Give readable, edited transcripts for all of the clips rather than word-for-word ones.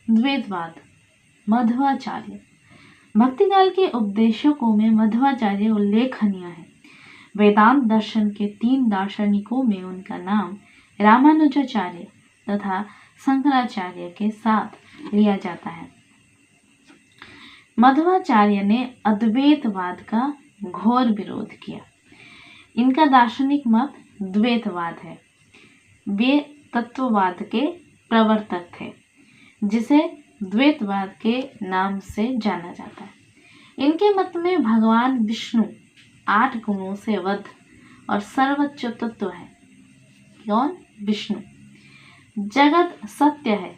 द्वैतवाद। मध्वाचार्य। भक्तिकाल के उपदेशकों में मध्वाचार्य उल्लेखनीय है। वेदांत दर्शन के 3 दार्शनिकों में उनका नाम रामानुजाचार्य तथा शंकराचार्य के साथ लिया जाता है। मध्वाचार्य ने अद्वैतवाद का घोर विरोध किया। इनका दार्शनिक मत द्वैतवाद है। वे तत्ववाद के प्रवर्तक थे, जिसे द्वैतवाद के नाम से जाना जाता है। इनके मत में भगवान विष्णु 8 गुणों से बद्ध और सर्वोच्च तत्व है। कौन? विष्णु। जगत सत्य है।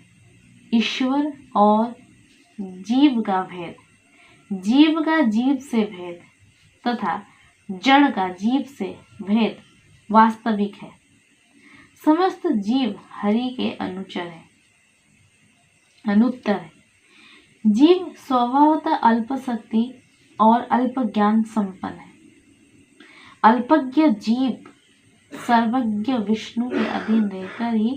ईश्वर और जीव का भेद, जीव का जीव से भेद तथा जड़ का जीव से भेद वास्तविक है। समस्त जीव हरि के अनुत्तर है। जीव स्वभावतः अल्प शक्ति और अल्प ज्ञान संपन्न है। अल्पज्ञ जीव सर्वज्ञ विष्णु के अधीन रहकर ही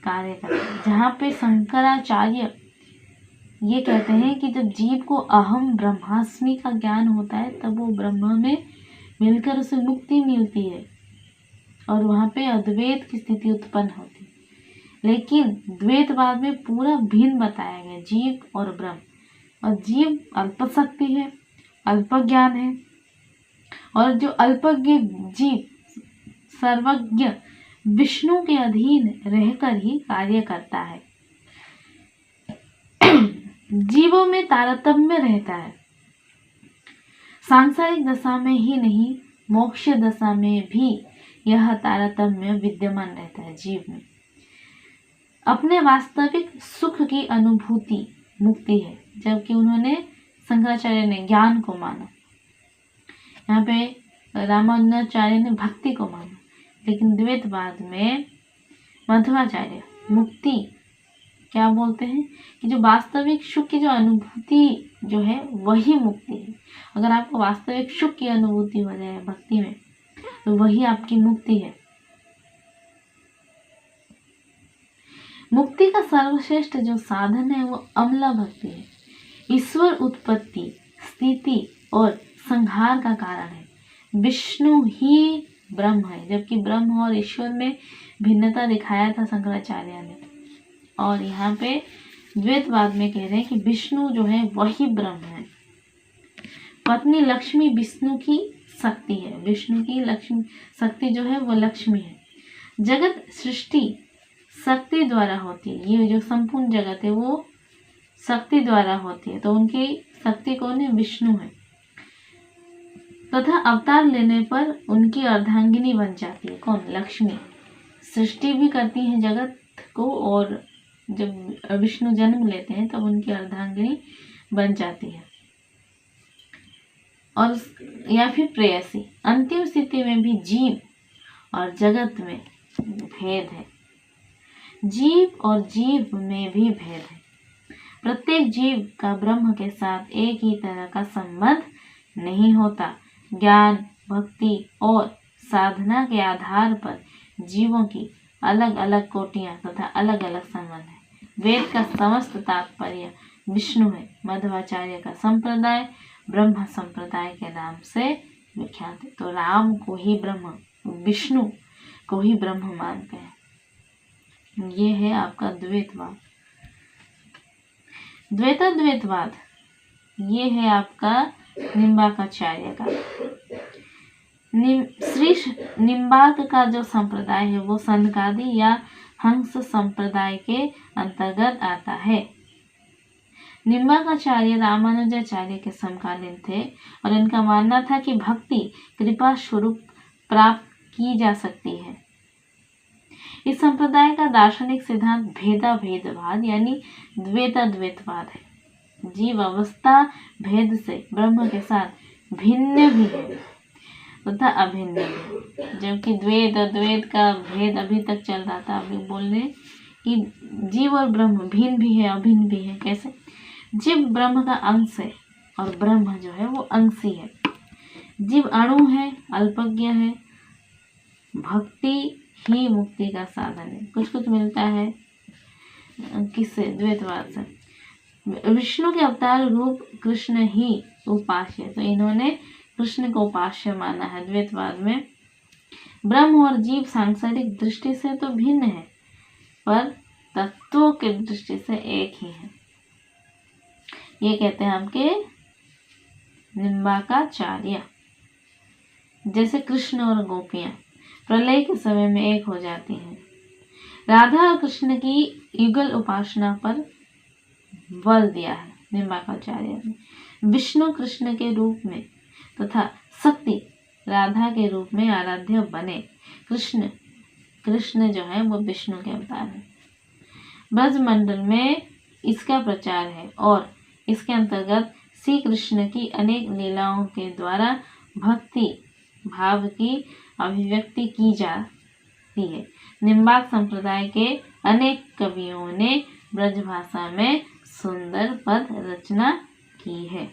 कार्य करता है। जहाँ पे शंकराचार्य ये कहते हैं कि जब जीव को अहम ब्रह्मास्मि का ज्ञान होता है तब वो ब्रह्म में मिलकर उसे मुक्ति मिलती है और वहाँ पे अद्वैत की स्थिति उत्पन्न होती है। लेकिन द्वैतवाद में पूरा भिन्न बताया गया, जीव और ब्रह्म। और जीव अल्प शक्ति है, अल्प ज्ञान है, और जो अल्पज्ञ जीव सर्वज्ञ विष्णु के अधीन रहकर ही कार्य करता है। जीवों में तारतम्य रहता है। सांसारिक दशा में ही नहीं, मोक्ष दशा में भी यह तारतम्य विद्यमान रहता है जीव में। अपने वास्तविक सुख की अनुभूति मुक्ति है, जबकि उन्होंने शंकराचार्य ने ज्ञान को माना, यहाँ पे रामानुजाचार्य ने भक्ति को माना। लेकिन द्वैतवाद में मध्वाचार्य मुक्ति क्या बोलते हैं कि जो वास्तविक सुख की जो अनुभूति जो है वही मुक्ति है। अगर आपको वास्तविक सुख की अनुभूति हो जाए भक्ति में तो वही आपकी मुक्ति है। मुक्ति का सर्वश्रेष्ठ जो साधन है वो अमला भक्ति है। ईश्वर उत्पत्ति, स्थिति और संहार का कारण है। विष्णु ही ब्रह्म है, जबकि ब्रह्म और ईश्वर में भिन्नता दिखाया था शंकराचार्य ने। और यहाँ पे द्वैतवाद में कह रहे हैं कि विष्णु जो है वही ब्रह्म है। पत्नी लक्ष्मी विष्णु की शक्ति है। विष्णु की लक्ष्मी शक्ति जो है वो लक्ष्मी है। जगत सृष्टि शक्ति द्वारा होती है। ये जो संपूर्ण जगत है वो शक्ति द्वारा होती है, तो उनकी शक्ति कौन है? विष्णु है। तथा अवतार लेने पर उनकी अर्धांगिनी बन जाती है। कौन? लक्ष्मी। सृष्टि भी करती है जगत को, और जब विष्णु जन्म लेते हैं तब उनकी अर्धांगिनी बन जाती है। और या फिर प्रेयसी। अंतिम स्थिति में भी जीव और जगत में भेद है। जीव और जीव में भी भेद है। प्रत्येक जीव का ब्रह्म के साथ एक ही तरह का संबंध नहीं होता। ज्ञान, भक्ति और साधना के आधार पर जीवों की अलग अलग कोटियां तथा अलग अलग संबंध है। वेद का समस्त तात्पर्य विष्णु है। मध्वाचार्य का संप्रदाय ब्रह्म संप्रदाय के नाम से विख्यात है। तो राम को ही ब्रह्म, विष्णु को ही ब्रह्म मानते हैं। ये है आपका द्वैतवाद। द्वैतवाद ये है आपका निम्बार्काचार्य का। श्री निम्बार्क का जो संप्रदाय है वो सनकादि या हंस संप्रदाय के अंतर्गत आता है। निम्बार्काचार्य रामानुजाचार्य के समकालीन थे और इनका मानना था कि भक्ति कृपा स्वरूप प्राप्त की जा सकती है। इस संप्रदाय का दार्शनिक सिद्धांत भेदाभेदवाद यानी द्वैतवाद है। जीव अवस्था भेद से ब्रह्म के साथ भिन्न भी है तथा अभिन्न भी, जबकि द्वैत का भेद अभी तक चल रहा था। अभी बोल रहे कि जीव और ब्रह्म भिन्न भी है अभिन्न भी है। कैसे? जीव ब्रह्म का अंश है और ब्रह्म जो है वो अंशी है। जीव अणु है, अल्पज्ञ है। भक्ति ही मुक्ति का साधन है। कुछ कुछ मिलता है किससे? द्वैतवाद से। विष्णु के अवतार रूप कृष्ण ही उपास्य, तो इन्होंने कृष्ण को उपास्य माना है। द्वैतवाद में ब्रह्म और जीव सांसारिक दृष्टि से तो भिन्न है, पर तत्वों की दृष्टि से एक ही है। ये कहते हैं आपके निम्बाकाचार्य। जैसे कृष्ण और गोपियां प्रलय के समय में एक हो जाती हैं। राधा और कृष्ण की युगल उपासना पर बल दिया है निम्बाकाचार्य ने। विष्णु कृष्ण के रूप में तथा शक्ति राधा के रूप में आराध्य बने। कृष्ण जो है वो विष्णु के अवतार है। ब्रजमंडल में इसका प्रचार है और इसके अंतर्गत श्री कृष्ण की अनेक लीलाओं के द्वारा भक्ति भाव की अभिव्यक्ति की जाती है। निम्बाक संप्रदाय के अनेक कवियों ने ब्रज भाषा में सुंदर पद रचना की है।